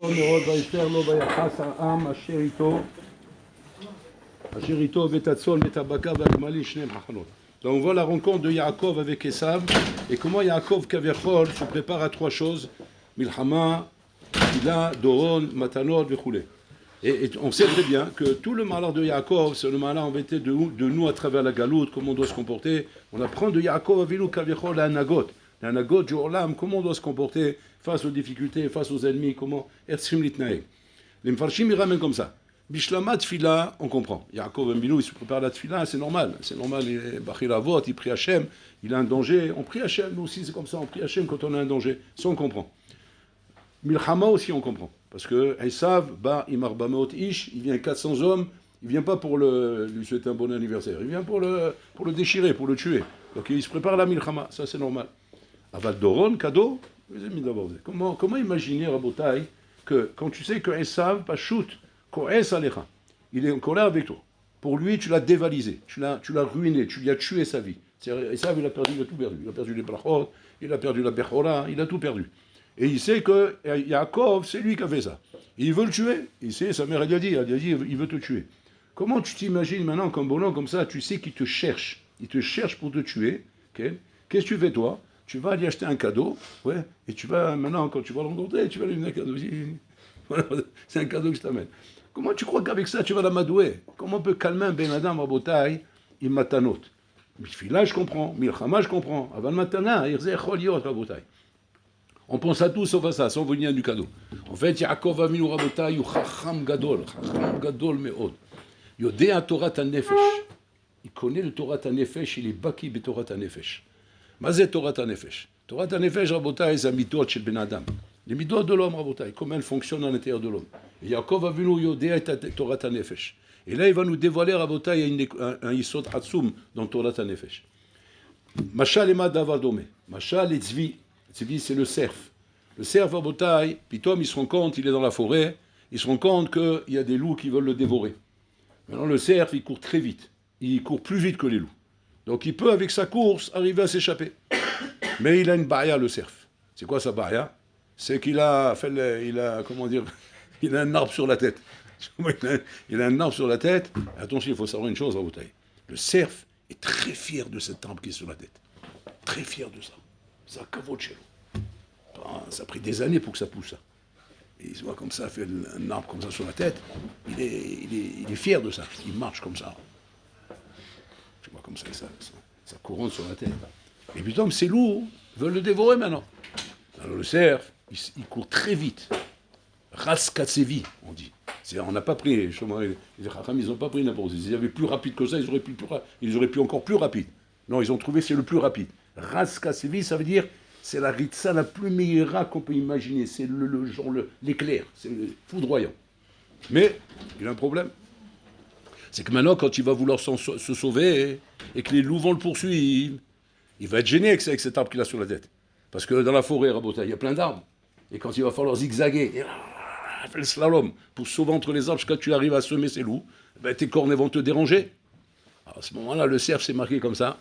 מאוד ויפר לו ויחס העם אשר איתו ואת הצאן ואת הבקר והגמלים שניהם חכנות. Donc on voit la rencontre de Yaakov avec Esav et comment Yaakov Kavechol se prépare à trois choses, Milchama, Tila, Doron, Matanot, וכו'. Et on sait très bien que tout le malheur de Yaakov, c'est le malheur embêté de nous à travers la galoute, comment on doit se comporter. On apprend de Yaakov Avinu Kavechol la Nagot du Olam, comment on doit se comporter face aux difficultés, face aux ennemis, comment Ertzim Litnaeg. Les Mfarshim ils ramènent comme ça. Bishlama Tfila, on comprend. Yaakov Avinu, il se prépare à la Tfila, c'est normal. C'est normal, il est Bachir Avot, il prie Hachem, il a un danger. On prie Hachem, nous aussi c'est comme ça, on prie Hachem quand on a un danger. Ça on comprend. Milchama aussi on comprend. Parce que Esav, Imar Bamot Ish, il vient 400 hommes, il vient pas pour lui souhaiter un bon anniversaire, il vient pour le déchirer, pour le tuer. Donc il se prépare à la Milchama, ça c'est normal. Aval Doron, cadeau, comment imaginer, Rabotai, que quand tu sais que Esav, Pachout, Koes Alecha, il est en colère avec toi. Pour lui, tu l'as dévalisé, tu l'as ruiné, tu lui as tué sa vie. Esav, il a tout perdu. Il a perdu les brachot, il a perdu la bechora, il a tout perdu. Et il sait que Yaakov, c'est lui qui a fait ça. Et il veut le tuer. Il sait, sa mère, elle lui a dit, il veut te tuer. Comment tu t'imagines maintenant qu'un bonhomme comme ça, tu sais qu'il te cherche. Il te cherche pour te tuer. Okay? Qu'est-ce que tu fais toi? Tu vas lui acheter un cadeau, ouais, et tu vas, maintenant, quand tu vas le rencontrer, tu vas lui donner un cadeau. Voilà, c'est un cadeau que je t'amène. Comment tu crois qu'avec ça, tu vas l'amadouer? Comment on peut calmer un Ben Adam à Botaï, il matanot? Milfila, je comprends. Milchama, je comprends. Avant le matana, il faisait choliot à Botaï. On pense à tout sauf à ça, sans venir du cadeau. En fait, Yaakov Avinu Rabotai, Chacham Gadol Meod. Yodea Torah Nefesh. Il connaît le Torah Nefesh, il est baki be Torah Nefesh. Mazet Torah Nefesh. Torah Nefesh, Rabotai, c'est la midot chez Ben Adam. Les midot de l'homme, Rabotai, comment elles fonctionnent à l'intérieur de l'homme. Et Yaakov Avinu Yodea Torah Nefesh. Et là, il va nous dévoiler, Rabotai, un Yisod Hatsum dans Torah Nefesh. Mashal Ema Davadome. Mashal et Tzvi. Tzvi, c'est le cerf. Le cerf à Botaï, puis Tom, il se rend compte, il est dans la forêt, il se rend compte qu'il y a des loups qui veulent le dévorer. Maintenant, le cerf, il court très vite. Il court plus vite que les loups. Donc, il peut, avec sa course, arriver à s'échapper. Mais il a une baria, le cerf. C'est quoi sa baria? C'est qu'il a il a un arbre sur la tête. Il a un arbre sur la tête. Attention, il faut savoir une chose à Botaï. Le cerf est très fier de cet arbre qui est sur la tête. Très fier de ça. Ça a pris des années pour que ça pousse ça. Et il se voit comme ça, fait un arbre comme ça sur la tête. Il est fier de ça. Il marche comme ça. Tu vois comme ça, ça couronne sur la tête. Et puis donc ces loups veulent le dévorer maintenant. Alors le cerf, il court très vite. Raskatsevi, on dit. On n'a pas pris, les Chacham, ils n'ont pas pris n'importe quoi. S'ils avaient plus rapide que ça, ils auraient pu encore plus rapide. Non, ils ont trouvé c'est le plus rapide. Raskatsevi, ça veut dire, c'est la ritza la plus meilleure qu'on peut imaginer. C'est l'éclair, c'est le foudroyant. Mais, il a un problème. C'est que maintenant, quand il va vouloir se sauver et que les loups vont le poursuivre, il va être gêné avec cet arbre qu'il a sur la tête. Parce que dans la forêt, Rabotai, il y a plein d'arbres. Et quand il va falloir zigzaguer, il fait le slalom pour se sauver entre les arbres, jusqu'à ce que tu arrives à semer ces loups, tes cornets vont te déranger. Alors, à ce moment-là, le cerf s'est marqué comme ça.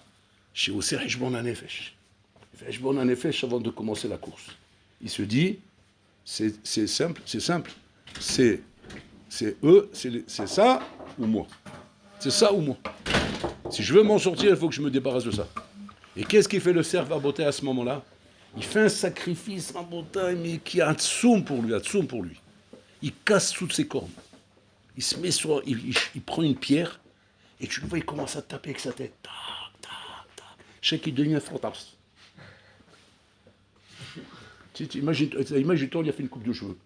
Chez Oser Heshbon HaNefesh. Heshbon HaNefesh avant de commencer la course. Il se dit, c'est simple. C'est ça ou moi. C'est ça ou moi. Si je veux m'en sortir, il faut que je me débarrasse de ça. Et qu'est-ce qu'il fait le cerf à Botaï à ce moment-là? Il fait un sacrifice à Botaï, mais qui a Hatsoum pour lui. Il casse toutes ses cornes. Il se met il prend une pierre, et tu le vois, il commence à taper avec sa tête. Je sais qu'il devient fantasme. Imagine-toi, il a fait une coupe de cheveux.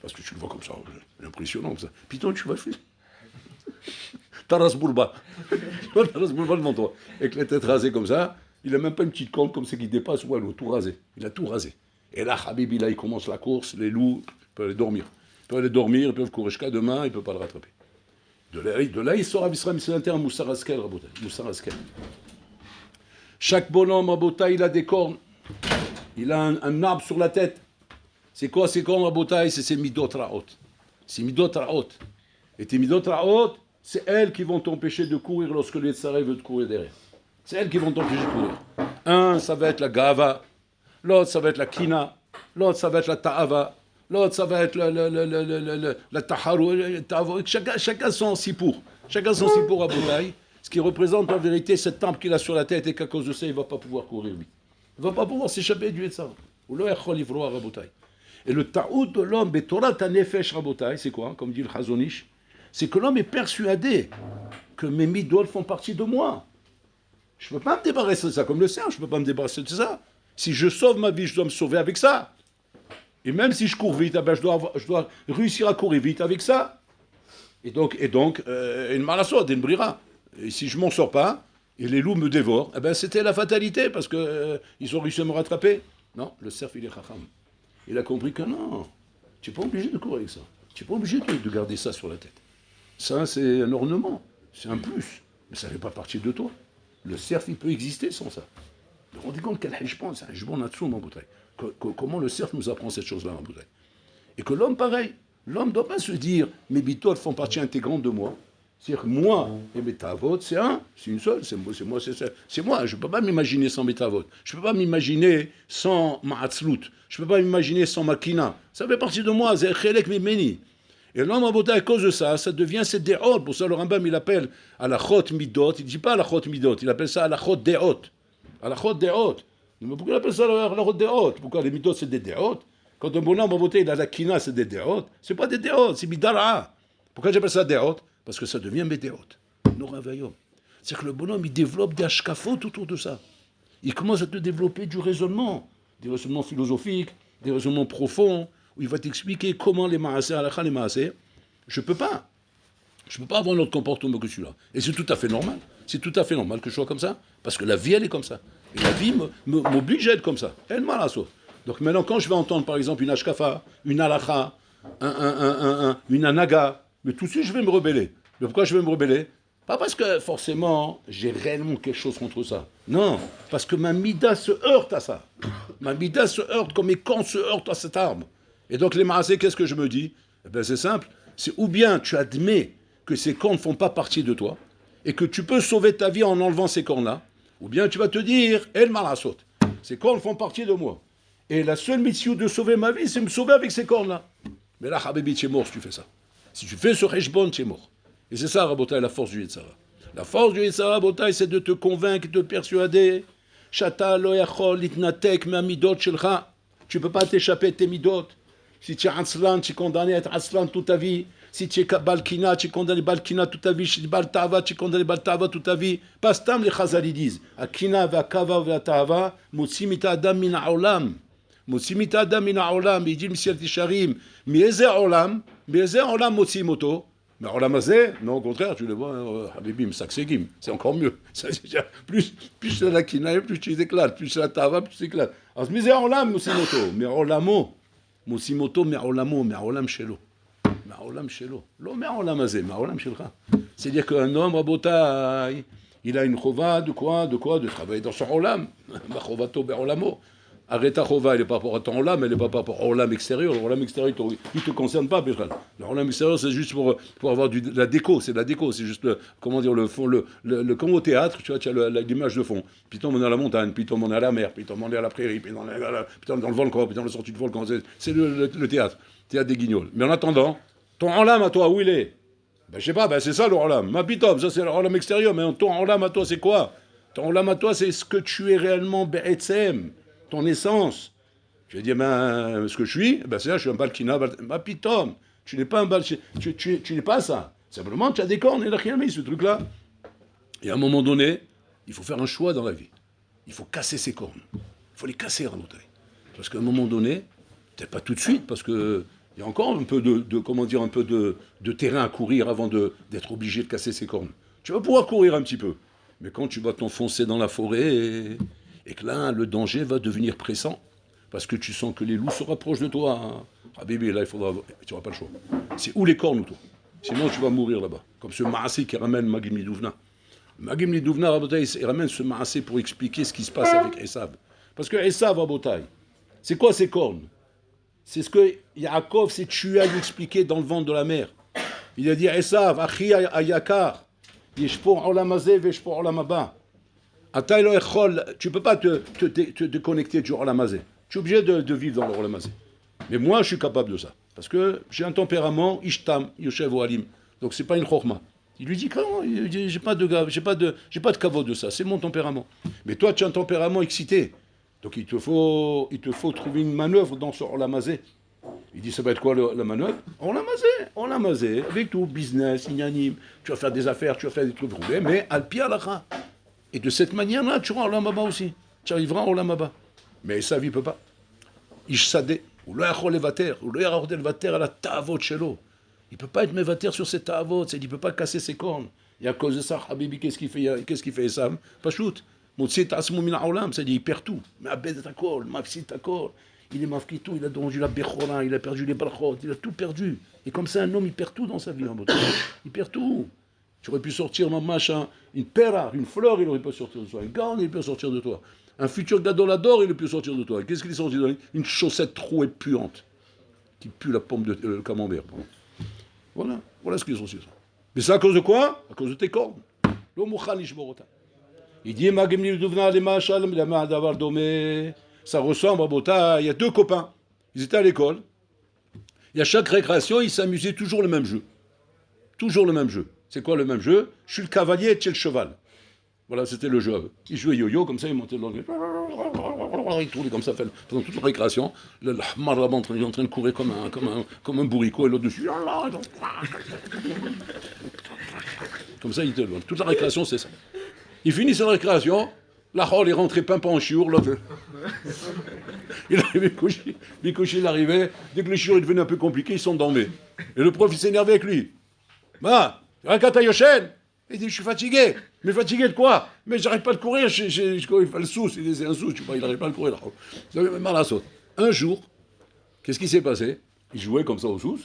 Parce que tu le vois comme ça, c'est impressionnant comme ça. Puis toi, tu vas le faire. Taras Boulba. Taras Boulba devant toi. Avec la tête rasée comme ça, il n'a même pas une petite corne comme ça qui dépasse, ouais, il a tout rasé. Il a tout rasé. Et là, Habibi, là, il commence la course, les loups, ils peuvent aller dormir. Ils peuvent courir jusqu'à demain, ils ne peuvent pas le rattraper. De là, il sort à Visram, c'est un terme Moussar Askel, Rabotai. Moussar Askel. Chaque bonhomme, Rabotai, il a des cornes. Il a un arbre sur la tête. C'est quoi ces cornes, Rabotai? C'est ses midot raot. C'est midot raot. Et tes midot raot, c'est elles qui vont t'empêcher de courir lorsque le Yetzirah veut te courir derrière. C'est elles qui vont t'empêcher de courir. Un, ça va être la gava. L'autre, ça va être la kina. L'autre, ça va être la ta'ava. L'autre, ça va être la taharou, chacun son sipour. Chacun son sipour à Boutaï, ce qui représente en vérité cette tempe qu'il a sur la tête et qu'à cause de ça, il ne va pas pouvoir courir lui. Il ne va pas pouvoir s'échapper du Yetzara. Et le ta'oud de l'homme, Torah Tanefesh Rabotai, c'est quoi, comme dit le Chazonish? C'est que l'homme est persuadé que mes midot font partie de moi. Je ne peux pas me débarrasser de ça comme le cerf, je ne peux pas me débarrasser de ça. Si je sauve ma vie, je dois me sauver avec ça. Et même si je cours vite, eh ben je dois réussir à courir vite avec ça. Et donc une malasode, une brira. Et si je m'en sors pas, et les loups me dévorent, eh ben c'était la fatalité, parce que ils ont réussi à me rattraper. Non, le cerf, il est chacham. Il a compris que non, tu n'es pas obligé de courir avec ça. Tu n'es pas obligé de garder ça sur la tête. Ça, c'est un ornement, c'est un plus. Mais ça ne fait pas partie de toi. Le cerf, il peut exister sans ça. Vous vous rendez compte quel hijban, c'est un hijban natsoum en bouteille. Comment le cerf nous apprend cette chose-là en bouteille. Et que l'homme, pareil. L'homme ne doit pas se dire, mes bitotes font partie intégrante de moi. C'est-à-dire que moi et mes tavotes, c'est un, c'est une seule, c'est moi. Je ne peux pas m'imaginer sans mes tavotes. Je ne peux pas m'imaginer sans ma'atzlut. Je ne peux pas m'imaginer sans ma kina. Ça fait partie de moi, c'est chelek mimeni. Et l'homme en beauté, à cause de ça, ça devient cette déhot. Pour ça, le Rambam, il appelle à la chot midot. Il ne dit pas à la chot midot, il appelle ça à la chot déhot. À la chot déhot. Mais pourquoi il appelle ça à la chot déhot? Pourquoi les midot, c'est des déhot? Quand un bonhomme en beauté, il a la kina, c'est des déhot. Ce n'est pas des déhot, c'est midara. Pourquoi j'appelle ça déhot? Parce que ça devient médéhot. C'est-à-dire que le bonhomme, il développe des ashkafot autour de ça. Il commence à te développer du raisonnement, des raisonnements philosophiques, des raisonnements profonds, où il va t'expliquer comment les maasé, halakha, les maasé. Je ne peux pas avoir un autre comportement que celui-là. Et c'est tout à fait normal. C'est tout à fait normal que je sois comme ça, parce que la vie, elle est comme ça. Et la vie m'oblige à être comme ça. Elle m'a la sauce. Donc maintenant, quand je vais entendre, par exemple, une ashkafa, une halakha, une anaga, mais tout de suite, je vais me rebeller. Mais pourquoi je vais me rebeller? Pas parce que, forcément, j'ai réellement quelque chose contre ça. Non, parce que ma mida se heurte à ça. Ma mida se heurte comme mes cornes se heurtent à cette arme. Et donc, les maasé, qu'est-ce que je me dis? Eh bien, c'est simple. C'est ou bien tu admets que ces cornes ne font pas partie de toi, et que tu peux sauver ta vie en enlevant ces cornes-là, ou bien tu vas te dire, El Malasot, ces cornes font partie de moi. Et la seule mission de sauver ma vie, c'est me sauver avec ces cornes-là. Mais là, Habibi, tu es mort si tu fais ça. Si tu fais ce Heshbon, tu es mort. Et c'est ça, Rabotai, la force du Yetzara. La force du Yetzara, Rabotai, c'est de te convaincre, de te persuader. Shata lo yachol litnatek ma midot shelcha. Tu ne peux pas t'échapper de tes midot. Si tu es Aslan, tu es condamné à être Aslan toute ta vie. Si tu es Balkina, tu es condamné Balkina toute ta vie. Si tu es Baltava, tu es condamné Baltava toute ta vie. Pas stam, les Chazali disent. Akina va kava va tava, mutsimita adam min ha'olam. Mutsimita adam min ha'olam. Il dit, Monsieur Tisharim, mi'eze ha'olam, mi'eze ha'olam mutsimoto. Mais olam hazeh, non, au contraire, tu le vois, Habibim, saksegim, c'est encore mieux. Plus c'est la kina, plus tu t'éclates. Plus c'est la tava, plus tu t'éclates. Alors, mi'eze ha'olam mutsimoto, mais olamo. Mosimoto me'olamo, me'olam shelo. Me'olam shelo. Lo me'olam hazeh, me'olam shelcha. C'est-à-dire qu'un homme, Rabotai, il a une chova de quoi? De travailler dans son olam. Ma chovato be'olamo. Arrête ta chova, elle n'est pas pour rapport à ton olam, elle n'est pas pour rapport à olam extérieur. L'olam extérieur, il ne te concerne pas, Béchal. L'olam extérieur, c'est juste pour avoir de la déco. C'est de la déco, c'est juste, comment dire, le fond, comme au théâtre, tu vois, tu as l'image de fond. Puis on est à la montagne, puis on est à la mer, puis on est à la prairie, puis on est dans le volcan, puis on est sorti du volcan. C'est le théâtre des guignols. Mais en attendant, ton olam à toi, où il est? Ben, je sais pas, ben, c'est ça le olam. Ma pitom, ça c'est le olam extérieur, mais ton olam à toi, c'est quoi? Ton olam à toi, c'est ce que tu es réellement, be'etzem, ton essence. Je vais dire, ben, ce que je suis, ben, c'est là, je suis un balkina, ma pitom. Tu n'es pas un balkina, tu n'es pas ça. Simplement, tu as des cornes et la chiami, ce truc-là. Et à un moment donné, il faut faire un choix dans la vie. Il faut casser ses cornes. Il faut les casser en bouteille. Parce qu'à un moment donné, peut-être pas tout de suite, parce que il y a encore un peu de terrain à courir avant d'être obligé de casser ses cornes. Tu vas pouvoir courir un petit peu. Mais quand tu vas t'enfoncer dans la forêt et que là, le danger va devenir pressant, parce que tu sens que les loups se rapprochent de toi. Ah bébé, là, tu n'auras pas le choix. C'est où les cornes ou toi? Sinon, tu vas mourir là-bas. Comme ce Maasé qui ramène Magim Lidouvna. Magim Lidouvna, il ramène ce Maasé pour expliquer ce qui se passe avec Esav. Parce que Esav, Rabotai, c'est quoi ces cornes? C'est ce que Yaakov s'est tué à lui expliquer dans le ventre de la mer. Il a dit, Esav, Achi Ayakar, Yeshpor Olam Hazeh Veshpor Olam Haba. Tu ne peux pas te déconnecter du Olam Hazeh. Tu es obligé de vivre dans le Olam Hazeh. Mais moi, je suis capable de ça. Parce que j'ai un tempérament, ishtam, yoshev ou alim. Donc c'est pas une chorma. Il lui dit comment? Il dit, j'ai pas de kavod de ça. C'est mon tempérament. Mais toi, tu as un tempérament excité. Donc il te faut trouver une manœuvre dans ce olamazé. Il dit, ça va être quoi la manœuvre? Olamazé, avec tout, business, inanime. Tu vas faire des affaires, tu vas faire des trucs roulés, mais al-pi al-akha. Et de cette manière-là, tu auras olamaba aussi. Tu arriveras en olamaba. Mais ça, il ne peut pas. Ishsadeh. Il ne peut pas être mévater sur ses ta'avot, il ne peut pas casser ses cornes. Et à cause de ça, Habibi, qu'est-ce qu'il fait Esav? Pas shoot. C'est-à-dire il perd tout. Il est mafki tout, il a dondu la bechora, il a perdu les brachot, il a tout perdu. Et comme ça, un homme, il perd tout dans sa vie. Il perd tout. Tu aurais pu sortir une pera, une fleur, il aurait pu sortir de toi. Une garde, il peut sortir de toi. Un futur gadolador, il peut sortir de toi. Qu'est-ce qu'il est sorti de toi? Une chaussette trouée puante, qui pue la pomme de camembert. Voilà ce qu'ils ont sorti. Mais c'est à cause de quoi? À cause de tes cornes. Il dit, ça ressemble à Bota. Il y a deux copains. Ils étaient à l'école. Et à chaque récréation, ils s'amusaient toujours le même jeu. Toujours le même jeu. C'est quoi le même jeu? Je suis le cavalier et tu es le cheval. Voilà, c'était le jeu. Ils jouaient yo-yo, comme ça, ils montaient dans le... Ils tournaient comme ça, pendant toute la récréation. Le hamar là-bas, il est en train de courir comme un bourricot, et l'autre dessus. Comme ça, il était loin. Toute la récréation, c'est ça. Ils finissent la récréation, la hall est rentrée pimpant en chiour, l'autre... Il arrivait couché, il arrivait, dès que les chiours devenaient un peu compliqués, ils sont dormés. Et le prof, il s'énervait avec lui. Bah, Rakata Yoshen. Il dit, je suis fatigué. Mais fatigué de quoi? Mais j'arrête pas de courir, il fait le sous, c'est un sous, tu vois, il n'arrive pas à courir là. Un jour, qu'est-ce qui s'est passé? Il jouait comme ça au sous,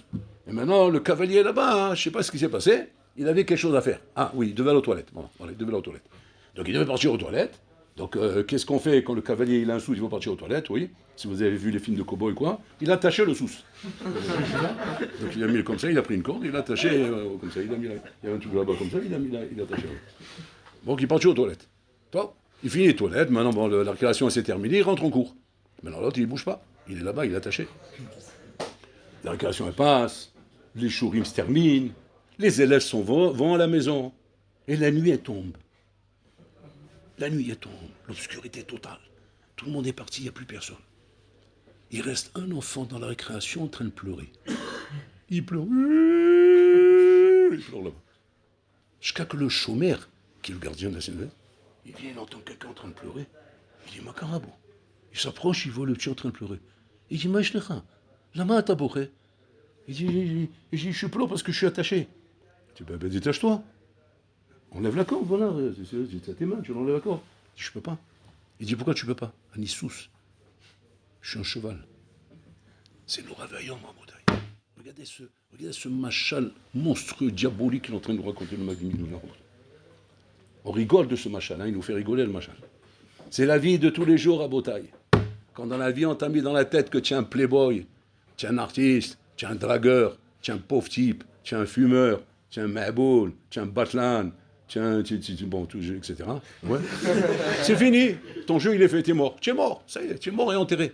et maintenant le cavalier là-bas, je ne sais pas ce qui s'est passé, il avait quelque chose à faire. Ah oui, il devait aller aux toilettes. Voilà, il devait aller aux toilettes. Donc il devait partir aux toilettes. Donc qu'est-ce qu'on fait quand le cavalier il a un sous, il va partir aux toilettes, oui. Si vous avez vu les films de cow-boy quoi, il a attaché le sous. Donc il a mis comme ça, il a pris une corde, il a attaché comme ça, il a un truc là-bas comme ça, il a attaché. Donc il part aux toilettes. Toi, il finit les toilettes, maintenant la récréation s'est terminée, il rentre en cours. Maintenant l'autre il ne bouge pas, il est là-bas, il est attaché. La récréation elle passe, les chourim se terminent, les élèves vont à la maison, et la nuit elle tombe. La nuit elle tombe, l'obscurité totale. Tout le monde est parti, il n'y a plus personne. Il reste un enfant dans la récréation en train de pleurer. Il pleure là-bas. Jusqu'à que le chômeur, qui est le gardien de la scène, il vient, il entend quelqu'un en train de pleurer. Il dit, Makarabo. Il s'approche, il voit le petit en train de pleurer. Il dit, Maïchnecha, lama ataboché. Il dit, je suis pleure parce que je suis attaché. Tu dis, ben détache-toi. Enlève la corde, voilà, c'est à tes mains, tu l'enlèves la corde. Il dit, je peux pas. Il dit, pourquoi tu peux pas? Anissous. Je suis un cheval. C'est nous réveillons, Mahmoudaï. Regardez ce machal monstrueux, diabolique qu'il est en train de nous raconter le Magnifique. On rigole de ce machal, il nous fait rigoler le machal. C'est la vie de tous les jours à Botaï. Quand dans la vie on t'a mis dans la tête que tu es un playboy, tu es un artiste, tu es un dragueur, tu es un pauvre type, tu es un fumeur, tu es un mahboul, tu es un batlan, bon, tout, etc. Ouais. C'est fini. Ton jeu, il est fait, t'es mort. Tu es mort. Ça y est, tu es mort et enterré.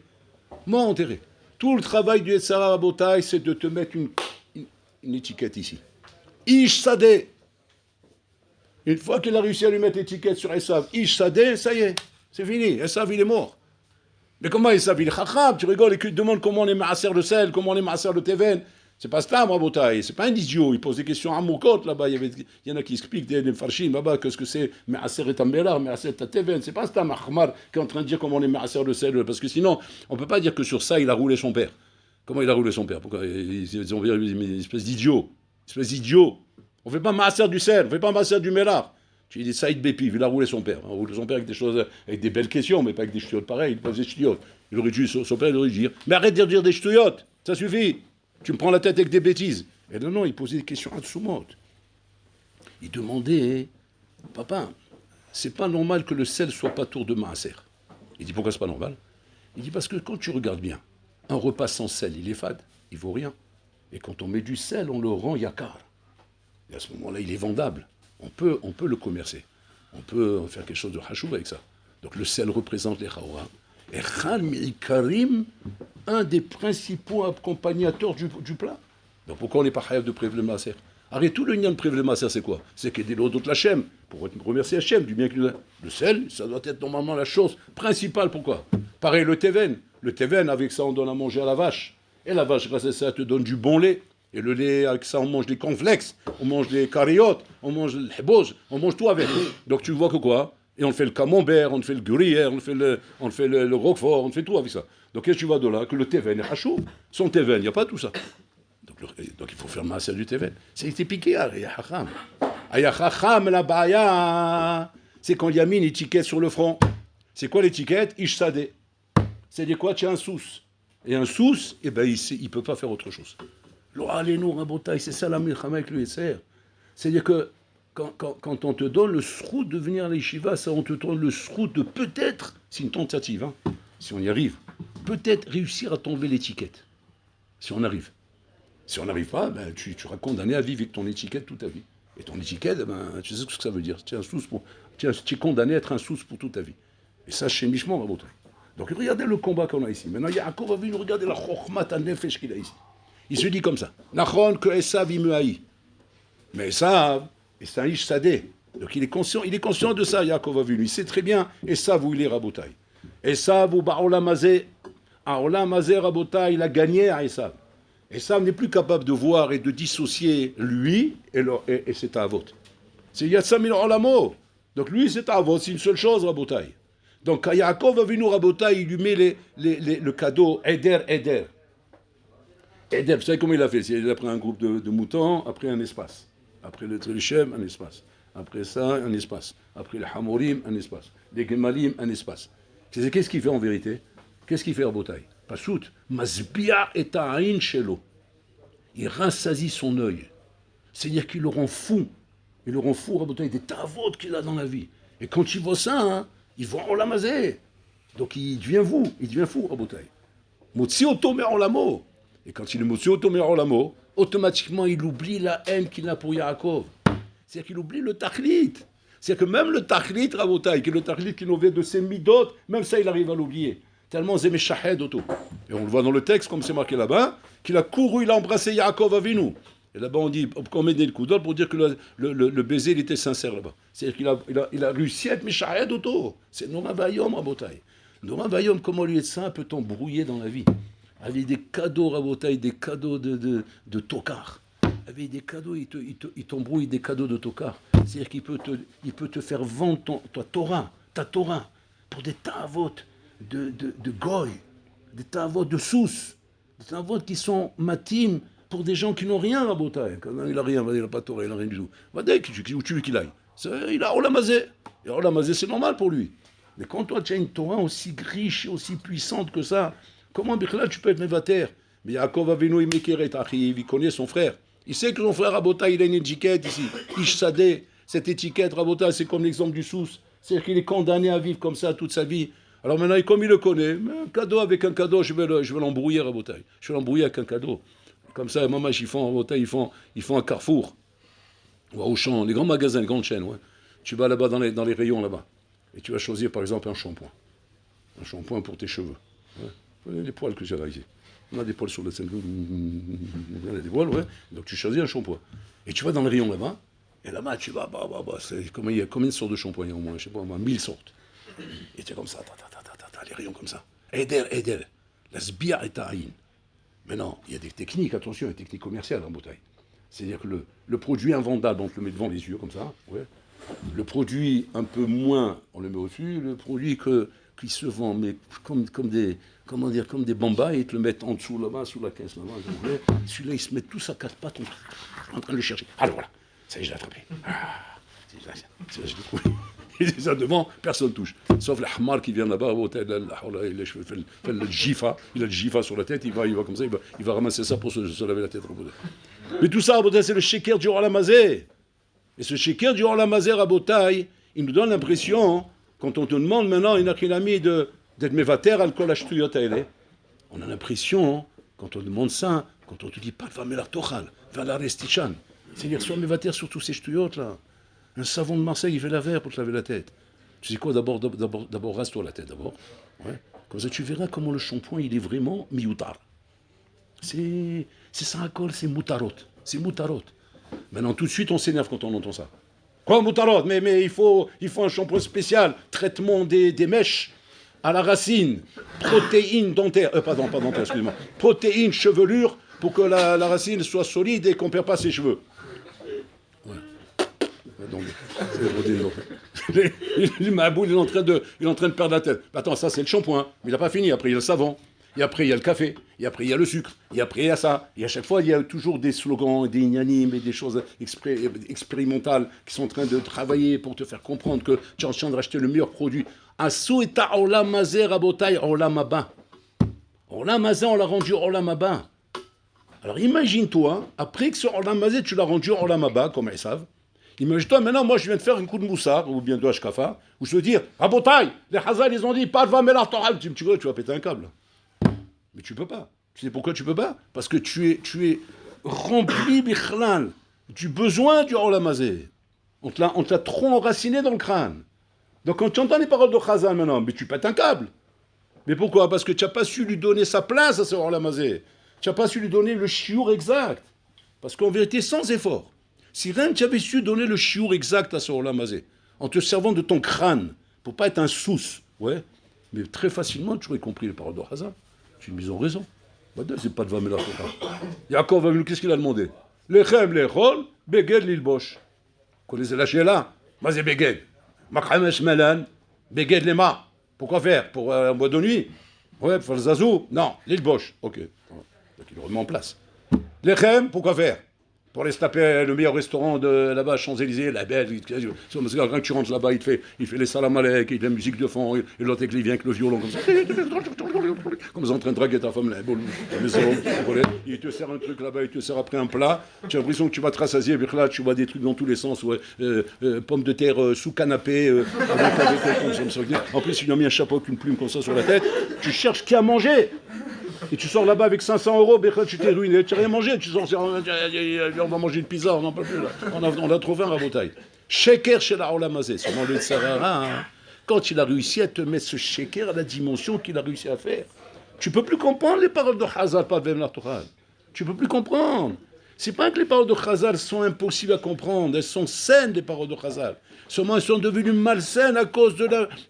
Mort, enterré. Tout le travail du Yetzara à Botaï, c'est de te mettre une étiquette ici. Ish Sadeh. Une fois qu'il a réussi à lui mettre l'étiquette sur Esav, Ish Sadeh, ça y est. C'est fini. Esav, il est mort. Mais comment Esav, il est chacham? Tu rigoles et tu te demandes comment on est maaser de sel, comment on est maaser de teven. C'est pas ça, moi, Botaï. C'est pas un idiot. Il pose des questions à Moukot, là-bas. Il y en a qui expliquent des farshim, là-bas, qu'est-ce que c'est Me'aser et Tambelar, Me'aser et Tateven. C'est pas ça, Mahmar, qui est en train de dire comment on est Me'aser de sel. Parce que sinon, on peut pas dire que sur ça, il a roulé son père. Comment il a roulé son père? Pourquoi? Ils ont une espèce d'idiot. Une espèce d'idiot. On fait pas Me'aser du sel, on fait pas Me'aser du Mélar. Tu dis Saïd Bépiv, il a roulé son père. Il a roulé son père avec des choses, avec des belles questions, mais pas avec des ch'touillottes pareilles. Il pose des ch'touillottes. Il aurait dû, son père, il aurait dû dire, mais arrête de dire des ch'touillottes, ça suffit. Tu me prends la tête avec des bêtises. Et non, il posait des questions à Tsumot. Il demandait, papa, c'est pas normal que le sel soit pas tour de maaser. Il dit, pourquoi c'est pas normal? Il dit, parce que quand tu regardes bien, un repas sans sel, il est fade, il vaut rien. Et quand on met du sel, on le rend yakar. Et à ce moment-là, il est vendable. On peut le commercer. On peut faire quelque chose de hachouv avec ça. Donc le sel représente les chaoura. Et Khal Karim, un des principaux accompagnateurs du plat. Donc pourquoi on n'est pas chayav de prélever le maaser? Arrête, tout le lien de prélever le maaser, c'est quoi? C'est qu'aider l'autre Hachem, pour remercier Hachem du bien qu'il nous a. Le sel, ça doit être normalement la chose principale. Pourquoi? Pareil, le teven. Le teven, avec ça, on donne à manger à la vache. Et la vache, grâce à ça, te donne du bon lait. Et le lait, avec ça, on mange des cornflakes, on mange des cariotes, on mange le heboz, on mange tout avec. Donc tu vois que quoi? Et on fait le camembert, on fait le gruyère, on fait le roquefort, on fait tout avec ça. Donc qu'est-ce que tu vois de là? Que le teven est hachou. Son teven, il n'y a pas tout ça. Donc il faut faire masser du teven. C'est piqué, ayachacham. Ayachacham, la baya, c'est quand il y a mis une étiquette sur le front. C'est quoi l'étiquette? Ishsadeh. C'est-à-dire quoi? Tu as un sous. Et un sous, eh ben, il ne peut pas faire autre chose. C'est ça la milchama avec le Yetzer. C'est-à-dire que quand on te donne le srout de venir à l'Yeshiva, ça on te donne le srout de peut-être, c'est une tentative, hein, si on y arrive, peut-être réussir à t'enlever l'étiquette. Si on arrive. Si on n'arrive pas, ben, tu seras condamné à vivre avec ton étiquette toute ta vie. Et ton étiquette, ben, tu sais ce que ça veut dire. Tu es condamné à être un sous pour toute ta vie. Et ça, chez Mishmon, Rabotai. Donc regardez le combat qu'on a ici. Maintenant, Yaakov a vu nous regarder la chokhmat nefesh qu'il a ici. Il se dit comme ça. Nachon que Esav il me haït. Mais Esav, c'est un ish sadeh. Donc il est conscient de ça, Yaakov a vu. Il sait très bien Esav où il est, Rabotai. Esav ou Ba'olam Hazeh. Olam Hazeh, Rabotai, il a gagné à Esav. Esav n'est plus capable de voir et de dissocier lui et c'est Avot. C'est Yatsam il Olamo. Donc lui, c'est Avot, c'est une seule chose, Rabotai. Donc quand Yaakov a vu nous, Rabotai, il lui met le cadeau Eder. Eder, vous savez comment il a fait? Il a pris un groupe de moutons, après un espace. Après le Trishem, un espace. Après ça, un espace. Après les Hamorim, un espace. Les Gemalim, un espace. Qu'est-ce qu'il fait en vérité? Qu'est-ce qu'il fait Rabotai? Pasout, Mazbia et Ta'ain Shelo. Il rassasie son œil. C'est-à-dire qu'il le rend fou. Il le rend fou, Rabotai, des tavotes qu'il a dans la vie. Et quand il voit ça, hein, il voit Olam Hazeh. Donc il devient fou, Rabotai. Motzi oto me'olamo. Et quand il est motzi oto me'olamo, automatiquement il oublie la haine qu'il a pour Yaakov. C'est-à-dire qu'il oublie le tachlit. C'est-à-dire que même le tachlit, Rabotai, qui est le tachlit qui nous vient de ses midot, même ça il arrive à l'oublier. Tellement c'est Meshahed Oto. Et on le voit dans le texte, comme c'est marqué là-bas, qu'il a couru, il a embrassé Yaakov Avinu. Et là-bas on dit, qu'on met des coups pour dire que le baiser il était sincère là-bas. C'est-à-dire qu'il a réussi à être Meshahed Oto. C'est Nora Bayom, Rabotai. Nora Bayom, comment lui être ça peut-on brouiller dans la vie? Avec des cadeaux, Rabotai, des cadeaux de tokar. Avec des cadeaux, il t'embrouille des cadeaux de tokar. C'est-à-dire qu'il peut te faire vendre ta Torah, pour des tavot de goy, des tavot de sous, des tavot qui sont matim pour des gens qui n'ont rien, Rabotai. Quand il n'a rien, il n'a pas Torah, il n'a rien du tout. Va dire où tu veux qu'il aille. Il a Olam Hazeh. Et Olam Hazeh, c'est normal pour lui. Mais quand toi, tu as une Torah aussi riche et aussi puissante que ça, comment, Bichla, tu peux être mévater? Mais Yaakov Avinu, il connaît son frère. Il sait que son frère, Rabotai, il a une étiquette ici. Ish Sadeh. Cette étiquette, Rabotai, c'est comme l'exemple du sous. C'est-à-dire qu'il est condamné à vivre comme ça toute sa vie. Alors maintenant, comme il le connaît, un cadeau avec un cadeau, je vais l'embrouiller, Rabotai. Je vais l'embrouiller avec un cadeau. Comme ça, maman, ils font, Rabotai, ils font un Carrefour. Ou à Auchan, les grands magasins, les grandes chaînes, ouais. Tu vas là-bas dans les rayons, là-bas. Et tu vas choisir, par exemple, un shampoing. Un shampoing pour tes cheveux. Ouais. Les poils que j'ai là, ici. On a des poils sur le scène. On a des poils, ouais. Donc tu choisis un shampoing. Et tu vas dans le rayon là-bas. Et là-bas, tu vas, il y a combien de sortes de shampoings? Il y a au moins, je sais pas, 1000 sortes. Et tu es comme ça, les rayons comme ça. Eder. La sbia et ta'aïn. Maintenant, il y a des techniques, attention, des techniques commerciales en bouteille. C'est-à-dire que le produit invendable, on te le met devant les yeux, comme ça. Ouais. Le produit un peu moins, on le met au-dessus. Le produit qui se vend, mais comme des bambas, et ils te le mettent en dessous, là-bas, sous la caisse, là-bas. Celui-là, ils se mettent tous à quatre pattes, en train de le chercher. Alors voilà, ça y est, je l'ai attrapé. C'est là, je l'ai trouvé. Il est ça devant, personne ne touche. Sauf le hamar qui vient là-bas, il a le jifa sur la tête, il va comme ça, il va ramasser ça pour se laver la tête. Mais tout ça, c'est le sheker du Olam Hazeh. Et ce sheker du Olam Hazeh, Rabotai, il nous donne l'impression, quand on te demande maintenant, il n'a qu'il a mis d'être mevater al kol hashtuyot haele. On a l'impression, quand on demande ça, quand on te dit pas va melar tochal, va la restichan, c'est-à-dire sois mevater sur tous ces shtuyot là. Un savon de Marseille, il fait l'affaire pour te laver la tête. Tu sais quoi, d'abord rase-toi la tête, d'abord. Ouais. Comme ça, tu verras comment le shampoing, il est vraiment mioutar. C'est ça, Akol, c'est moutarot. C'est moutarot. Maintenant, tout de suite, on s'énerve quand on entend ça. Quoi, moutarot? Mais il faut un shampoing spécial. Traitement des mèches à la racine. Protéines dentaires. Pardon, pas dentaire, excusez-moi. Protéines, chevelure, pour que la racine soit solide et qu'on ne perd pas ses cheveux. Ouais. Donc, il est en train de perdre la tête. Attends, ça, c'est le shampoing. Mais il n'a pas fini. Après, il y a le savon. Et après, il y a le café, et après, il y a le sucre, et après, il y a ça. Et à chaque fois, il y a toujours des slogans, des ignanimes et des choses expérimentales qui sont en train de travailler pour te faire comprendre que tu es en train de racheter le meilleur produit. Asou et ta olam hazeh rabotai olam haba. Olam hazeh, on l'a rendu olam haba. Alors imagine-toi, après que ce olam hazeh, tu l'as rendu olam haba, comme ils savent. Imagine-toi, maintenant, moi, je viens de faire un coup de moussard, ou bien de hashkafa, où je veux dire, rabotai, les Chazal, ils ont dit, pas de va melar torah. Tu vas péter un câble. Mais tu peux pas. Tu sais pourquoi tu peux pas? Parce que tu es rempli bichlal du besoin du olam hazeh. On te l'a trop enraciné dans le crâne. Donc quand tu entends les paroles de Chazal maintenant, mais tu pètes un câble. Mais pourquoi? Parce que tu n'as pas su lui donner sa place à ce olam hazeh. Tu n'as pas su lui donner le chiour exact. Parce qu'en vérité, sans effort, si rien tu avais su donner le chiour exact à ce olam hazeh, en te servant de ton crâne, pour pas être un sous, ouais, mais très facilement tu aurais compris les paroles de Chazal. Ils ont raison. C'est pas de Vamela. Yaakov, qu'est-ce qu'il a demandé? Lechem, lechol, beged lilbosh. Connaissez la chéla? Mais c'est beged. Makhamesh melan, beged lema. Pourquoi faire? Pour un bois de nuit? Ouais, pour le zazou? Non, lilbosh. Ok. Donc il le remet en place. Lechem, pourquoi faire? Pour aller se taper le meilleur restaurant de là-bas, Champs-Élysées, la belle. Quand tu rentres là-bas, il fait les salam alek, il fait la musique de fond, et l'autre il vient avec le violon comme ça. Comme ça, en train de draguer ta femme, la maison, il te sert un truc là-bas, il te sert après un plat. Tu as l'impression que tu vas te rassasier, avec là, tu vois des trucs dans tous les sens, ouais. Pommes de terre sous canapé, en plus, il a mis un chapeau avec une plume comme ça sur la tête. Tu cherches qui a mangé. Et tu sors là-bas avec 500 €, tu t'es ruiné, tu n'as rien mangé, tu sors, on va manger une pizza, on n'en peut plus là. On a trop faim à Rabotaï. Sheker chez la olam hazeh, selon le Tsarara, hein, quand il a réussi à te mettre ce sheker à la dimension qu'il a réussi à faire, tu ne peux plus comprendre les paroles de Chazal, pas de la Torah. Tu ne peux plus comprendre. C'est pas que les paroles de Chazal sont impossibles à comprendre, elles sont saines, les paroles de Chazal. Seulement, elles sont devenues malsaines à cause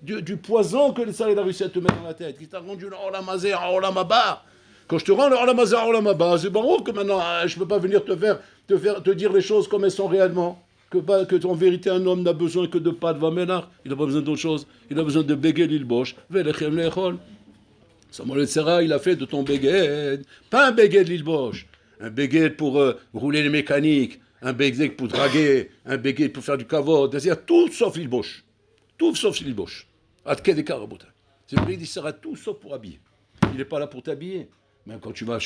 du poison que le Tsar a réussi à te mettre dans la tête. Qui t'a rendu le olam hazeh à olam haba. Quand je te rends le olam hazeh à olam haba, c'est bon que maintenant, je ne peux pas venir te dire les choses comme elles sont réellement. Que en vérité, un homme n'a besoin que de pas de vamelar. Il n'a pas besoin d'autre chose. Il a besoin de beged lilbosh, velechem lechol. Samuel Tzara, il a fait de ton beged, pas un beged lilbosh, un beged pour rouler les mécaniques, un beged pour draguer, un beged pour faire du kavod, c'est-à-dire tout sauf lilbosh. Tout sauf lilbosh. C'est vrai, il sera tout sauf pour habiller. Il n'est pas là pour t'habiller. Même quand tu vas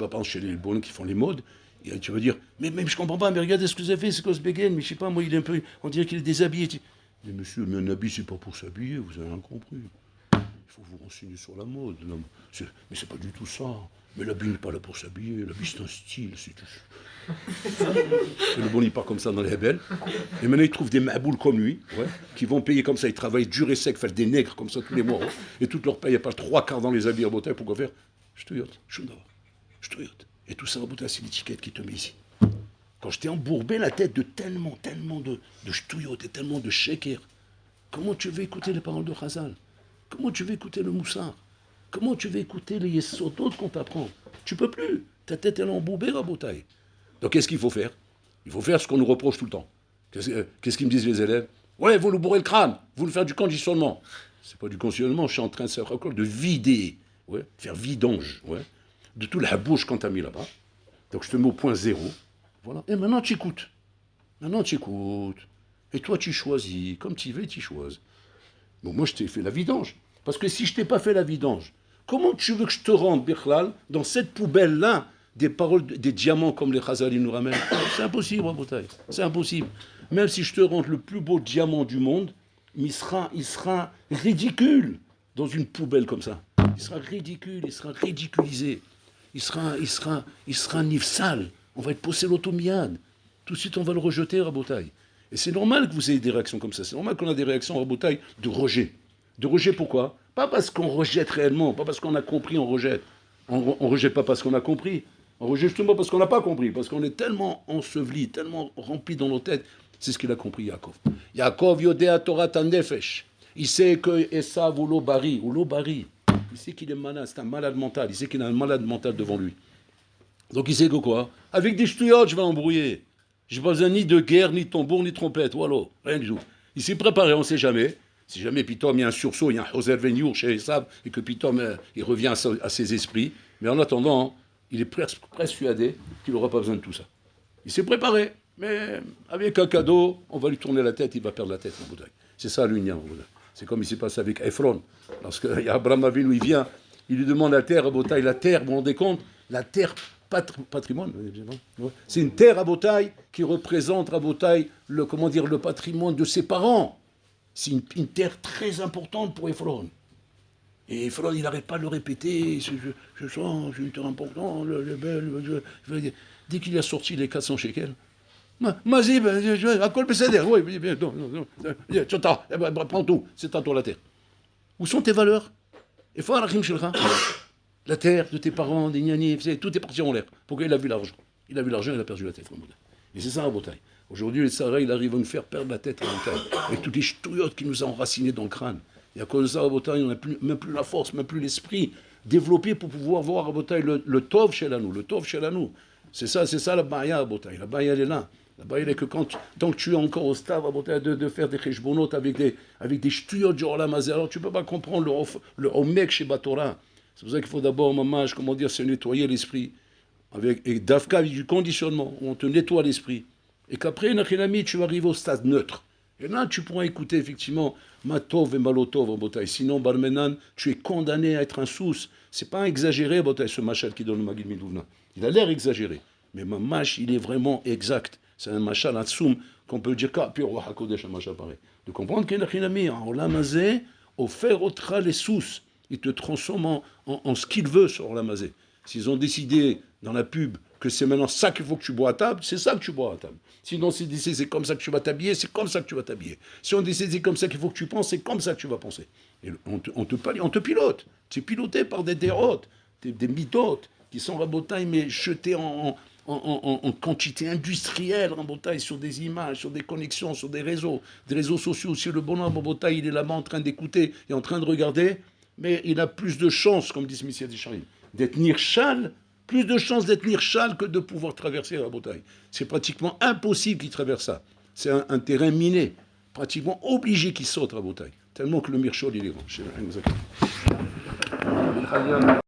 prendre chez les bonnes qui font les modes, et tu vas dire, mais je comprends pas, mais regardez ce que vous avez fait, c'est quoi ce beged, mais je sais pas, moi il est un peu, on dirait qu'il est déshabillé. Mais monsieur, mais un habit c'est pas pour s'habiller, vous avez rien compris. Il faut vous renseigner sur la mode. Non, mais c'est pas du tout ça. Mais l'habit n'est pas là pour s'habiller. L'habit, c'est un style. C'est tout. Et le bon, il part comme ça dans les belles. Et maintenant, il trouve des maboules comme lui, ouais, qui vont payer comme ça. Ils travaillent dur et sec, faire des nègres comme ça tous les mois. Ouais, et toute leur paye, il n'y a pas 3/4 dans les habits à Botaï. Pourquoi faire? Je te yote. Et tout ça à Botaï, c'est l'étiquette qui te met ici. Quand je t'ai embourbé la tête de tellement de ch'touillottes et tellement de sheker, comment tu veux écouter les paroles de Chazal? Comment tu veux écouter le moussard? Comment tu veux écouter les yesodot qu'on t'apprend? Tu peux plus. Ta tête elle est embourbée, Rabotaï. Donc qu'est-ce qu'il faut faire? Il faut faire ce qu'on nous reproche tout le temps. Qu'est-ce qu'ils me disent les élèves? Ouais, vous nous bourrez le crâne, vous nous faites du conditionnement. C'est pas du conditionnement, je suis en train de vider, ouais, faire vidange, ouais, de toute la bouche qu'on t'a mis là-bas. Donc je te mets au point zéro. Voilà. Et maintenant tu écoutes. Et toi tu choisis. Comme tu veux, tu choisis. Bon, moi, je t'ai fait la vidange. Parce que si je t'ai pas fait la vidange, comment tu veux que je te rende, Bichlal, dans cette poubelle-là, des paroles, des diamants comme les Chazalim nous ramènent? C'est impossible, Rabotaï. C'est impossible. Même si je te rende le plus beau diamant du monde, il sera ridicule dans une poubelle comme ça. Il sera ridicule, il sera ridiculisé. Il sera nifsal. On va être posé l'automiade. Tout de suite, on va le rejeter, Rabotaï. Et c'est normal que vous ayez des réactions comme ça. C'est normal qu'on a des réactions en Rabotaï de rejet. De rejet, pourquoi? Pas parce qu'on rejette réellement, pas parce qu'on a compris, on rejette. On rejette pas parce qu'on a compris. On rejette justement parce qu'on n'a pas compris, parce qu'on est tellement enseveli, tellement rempli dans nos têtes. C'est ce qu'il a compris, Yaakov. Yaakov yodea Torah tanefesh. Il sait que Esav ou l'Obari, il sait qu'il est malade, c'est un malade mental, il sait qu'il a un malade mental devant lui. Donc il sait que quoi? Avec des ch'touillottes, je vais embrouiller. J'ai pas besoin ni de guerre, ni de tambour, ni de trompette, voilà, rien du tout. Il s'est préparé, on ne sait jamais. Si jamais Pitom, il y a un sursaut, il y a un Hoser Veniour chez Esav, et que Pitom, il revient à ses esprits. Mais en attendant, il est persuadé qu'il n'aura pas besoin de tout ça. Il s'est préparé, mais avec un cadeau, on va lui tourner la tête, il va perdre la tête en bouteille. C'est ça l'union. C'est comme il s'est passé avec Ephron. Lorsque Abraham Avinu, il vient, il lui demande la terre à Botaï, la terre, vous vous rendez compte? La terre patrimoine, c'est une terre à Botaï qui représente à Botaï le patrimoine de ses parents. C'est une terre très importante pour Ephron. Et Ephron, il n'arrête pas de le répéter. Je sens, j'ai une terre importante, dès qu'il a sorti les 400 shekels, Mazib, à quoi le PCD? Oui, prends tout, c'est à toi la terre. Où sont tes valeurs? Et faut arachim shelcha. La terre de tes parents, des gnanis, tout est parti en l'air. Pourquoi il a vu l'argent? Il a vu l'argent, il a perdu la tête. Et c'est ça à Botaï. Aujourd'hui, les Sarah, il arrive à nous faire perdre la tête à Botaï. Avec toutes les ch'touillottes qui nous ont enracinés dans le crâne. Et à cause de ça, à Botaï, on n'a même plus la force, même plus l'esprit développé pour pouvoir voir à Botaï le tov chez nous, le tov chez nous. C'est ça la baïa à Botaï. La baïa, elle est là. La baïa, elle est que tant que tu es encore au stade à Botaï de faire des cheshbonot avec des ch'touillottes genre la mazé, alors tu ne peux pas comprendre le omek chez Batora. C'est pour ça qu'il faut d'abord, maman, se nettoyer l'esprit. Et d'Afka, du conditionnement, on te nettoie l'esprit. Et qu'après, tu vas arriver au stade neutre. Et là, tu pourras écouter effectivement Matov et Malotov en Botaï. Sinon, Barmenan, tu es condamné à être un sous. C'est pas exagéré, Botaï, ce machal qui donne le Magid Midouvna. Il a l'air exagéré. Mais mamash, il est vraiment exact. C'est un machal, un tsoum, qu'on peut dire qu'à pire, un machal pareil. De comprendre qu'il y a un olamazé, offert au tra les sous. Il te transforme en ce qu'il veut sur Olamazé. S'ils ont décidé dans la pub que c'est maintenant ça qu'il faut que tu bois à table, c'est ça que tu bois à table. Sinon, si c'est comme ça que tu vas t'habiller, c'est comme ça que tu vas t'habiller. Si on décide c'est comme ça qu'il faut que tu penses, c'est comme ça que tu vas penser. Et on te pilote. Tu es piloté par des dérotes, des mythotes qui sont rabotailles, mais jetés en quantité industrielle en Botaï, sur des images, sur des connexions, sur des réseaux sociaux. Si le bonhomme en Botaï, il est là-bas en train d'écouter et en train de regarder, mais il a plus de chances, comme dit Smith Yadisharim, d'être nirchal, plus de chances d'être nirchal que de pouvoir traverser la Botaï. C'est pratiquement impossible qu'il traverse ça. C'est un terrain miné, pratiquement obligé qu'il saute à la Botaï. Tellement que le mirchol, il est grand.